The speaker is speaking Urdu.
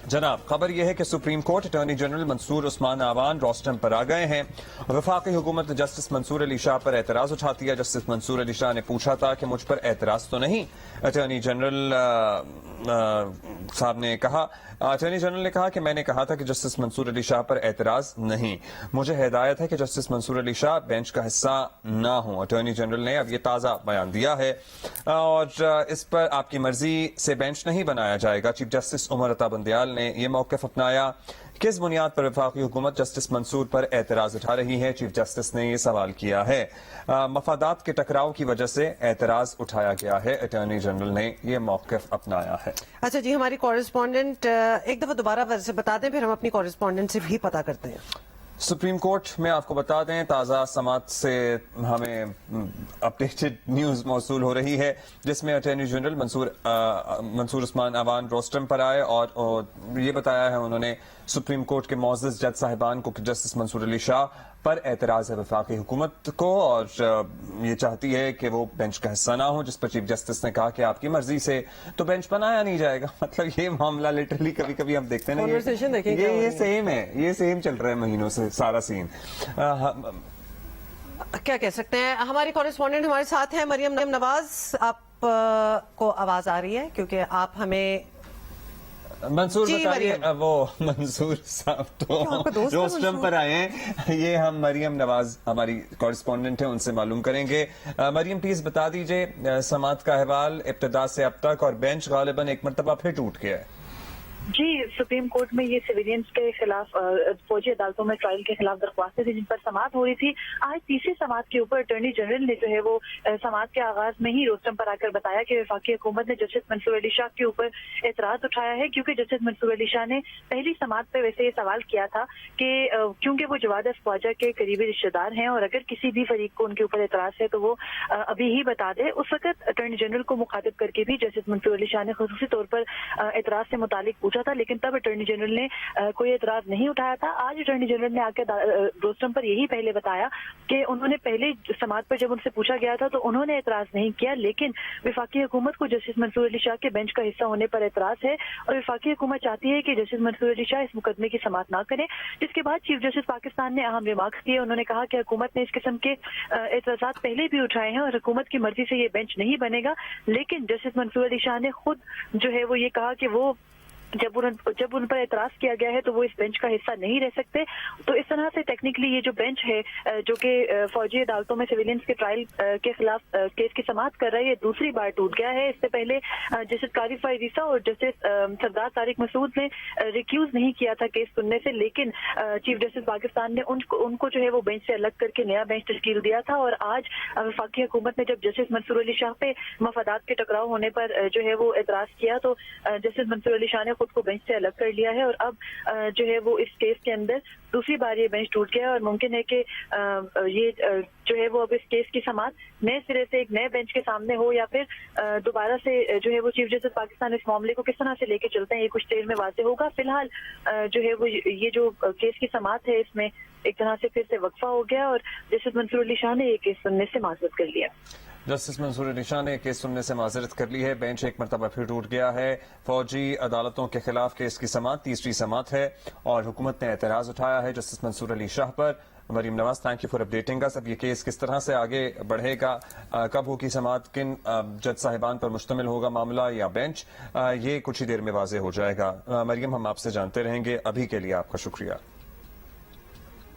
جناب، خبر یہ ہے کہ سپریم کورٹ اٹارنی جنرل منصور عثمان آوان روسٹم پر آ گئے ہیں۔ وفاقی حکومت نے جسٹس منصور علی شاہ پر اعتراض اٹھاتی ہے۔ جسٹس منصور علی شاہ نے پوچھا تھا کہ مجھ پر اعتراض تو نہیں؟ اٹارنی جنرل نے کہا کہ میں نے کہا تھا کہ جسٹس منصور علی شاہ پر اعتراض نہیں، مجھے ہدایت ہے کہ جسٹس منصور علی شاہ بینچ کا حصہ نہ ہوں۔ اٹارنی جنرل نے اب یہ تازہ بیان دیا ہے اور اس پر آپ کی مرضی سے بینچ نہیں بنایا جائے گا۔ چیف جسٹس عمر عطا بندیال نے یہ موقف اپنایا۔ کس بنیاد پر وفاقی حکومت جسٹس منصور پر اعتراض اٹھا رہی ہے؟ چیف جسٹس نے یہ سوال کیا ہے۔ مفادات کے ٹکراؤ کی وجہ سے اعتراض اٹھایا گیا ہے، اٹارنی جنرل نے یہ موقف اپنایا ہے۔ اچھا جی، ہماری کورسپونڈنٹ ایک دفعہ دوبارہ وجہ سے بتا دیں، پھر ہم اپنی کورسپونڈنٹ سے بھی پتا کرتے ہیں۔ سپریم کورٹ میں آپ کو بتا دیں، تازہ سماعت سے ہمیں اپڈیٹڈ نیوز موصول ہو رہی ہے، جس میں اٹارنی جنرل منصور عثمان آوان روسٹم پر آئے اور یہ بتایا ہے انہوں نے سپریم کورٹ کے معزز جج صاحبان کو کہ جسٹس منصور علی شاہ پر اعتراض ہے وفاقی حکومت کو اور یہ چاہتی ہے کہ وہ بینچ کا حصہ نہ ہو، جس پر چیف جسٹس نے کہا کہ آپ کی مرضی سے تو بینچ بنایا نہیں جائے گا۔ مطلب یہ معاملہ لٹرلی کبھی کبھی ہم دیکھتے ہیں نا، یہ سیم ہے، یہ سیم چل رہا ہے مہینوں سے سارا سین۔ کیا کہہ سکتے ہیں، ہماری کورسپونڈنٹ ہمارے ساتھ ہیں مریم نواز۔ آپ کو آواز آ رہی ہے کیونکہ آپ ہمیں منصور بتائیے، وہ منصور صاحب تو روسٹم پر آئے ہیں، یہ ہم مریم نواز ہماری کورسپونڈنٹ ہیں ان سے معلوم کریں گے۔ مریم پلیز بتا دیجئے سماعت کا احوال ابتدا سے اب تک، اور بینچ غالباً ایک مرتبہ پھر ٹوٹ گیا ہے۔ جی، سپریم کورٹ میں یہ سویلینس کے خلاف فوجی عدالتوں میں ٹرائل کے خلاف درخواستیں تھیں جن پر سماعت ہو رہی تھی۔ آج تیسری سماعت کے اوپر اٹارنی جنرل نے جو ہے وہ سماعت کے آغاز میں ہی روسٹم پر آ کر بتایا کہ وفاقی حکومت نے جسٹس منصور علی شاہ کے اوپر اعتراض اٹھایا ہے، کیونکہ جسٹس منصور علی شاہ نے پہلی سماعت پہ ویسے یہ سوال کیا تھا کہ کیونکہ وہ جواد افواجہ کے قریبی رشتہ دار ہیں اور اگر کسی بھی فریق کو ان کے اوپر اعتراض ہے تو وہ ابھی ہی بتا دے۔ اس وقت اٹارنی جنرل کو مخاطب کر کے بھی جسٹس منصور علی شاہ نے خصوصی طور پر اعتراض سے متعلق پوچھا تھا، لیکن تب اٹارنی جنرل نے کوئی اعتراض نہیں اٹھایا تھا۔ آج اٹارنی جنرل نے آ کے روسٹم پر یہی پہلے بتایا کہ انہوں نے پہلے سماعت پر جب ان سے پوچھا گیا تھا تو انہوں نے اعتراض نہیں کیا، لیکن وفاقی حکومت کو جسٹس منصور علی شاہ کے بینچ کا حصہ ہونے پر اعتراض ہے اور وفاقی حکومت چاہتی ہے کہ جسٹس منصور علی شاہ اس مقدمے کی سماعت نہ کریں، جس کے بعد چیف جسٹس پاکستان نے اہم ریمارکس کیے۔ انہوں نے کہا کہ حکومت نے اس قسم کے اعتراضات پہلے بھی اٹھائے ہیں اور حکومت کی مرضی سے یہ بینچ نہیں بنے گا، لیکن جسٹس منصور علی شاہ نے خود جو ہے وہ یہ کہا کہ وہ جب ان پر اعتراض کیا گیا ہے تو وہ اس بینچ کا حصہ نہیں رہ سکتے۔ تو اس طرح سے ٹیکنیکلی یہ جو بینچ ہے جو کہ فوجی عدالتوں میں سویلینس کے ٹرائل کے خلاف کیس کی سماعت کر رہا ہے، یہ دوسری بار ٹوٹ گیا ہے۔ اس سے پہلے جسٹس قاری فائز اور جسٹس سردار طارق مسعود نے ریکیوز نہیں کیا تھا کیس سننے سے، لیکن چیف جسٹس پاکستان نے ان کو جو ہے وہ بینچ سے الگ کر کے نیا بینچ تشکیل دیا تھا، اور آج وفاقی حکومت نے جب جسٹس منصور علی شاہ پہ مفادات کے ٹکراؤ ہونے پر جو ہے وہ اعتراض کیا تو جسٹس منصور علی شاہ نے خود کو بینچ سے الگ کر لیا ہے، اور اب جو ہے وہ اس کیس کے اندر دوسری بار یہ بینچ ٹوٹ گیا، اور ممکن ہے کہ یہ جو ہے وہ اب اس کیس کی سماعت نئے سرے سے ایک نئے بینچ کے سامنے ہو، یا پھر دوبارہ سے جو ہے وہ چیف جسٹس پاکستان اس معاملے کو کس طرح سے لے کے چلتے ہیں یہ کچھ دیر میں واضح ہوگا۔ فی الحال جو ہے وہ یہ جو کیس کی سماعت ہے اس میں ایک طرح سے پھر سے وقفہ ہو گیا اور جسٹس منصور علی شاہ نے یہ کیس سننے سے معذرت کر لیا۔ جسٹس منصور علی شاہ نے کیس سننے سے معذرت کر لی ہے، بینچ ایک مرتبہ پھر ٹوٹ گیا ہے۔ فوجی عدالتوں کے خلاف کیس کی سماعت تیسری سماعت ہے اور حکومت نے اعتراض اٹھایا ہے جسٹس منصور علی شاہ پر۔ Maryam Nawaz, thank you for updating اس۔ اب یہ کیس کس طرح سے آگے بڑھے گا، کب ہوگی سماعت، کن جج صاحبان پر مشتمل ہوگا معاملہ یا بینچ، یہ کچھ ہی دیر میں واضح ہو جائے گا۔ مریم، ہم آپ سے جانتے رہیں گے، ابھی کے لیے آپ کا شکریہ۔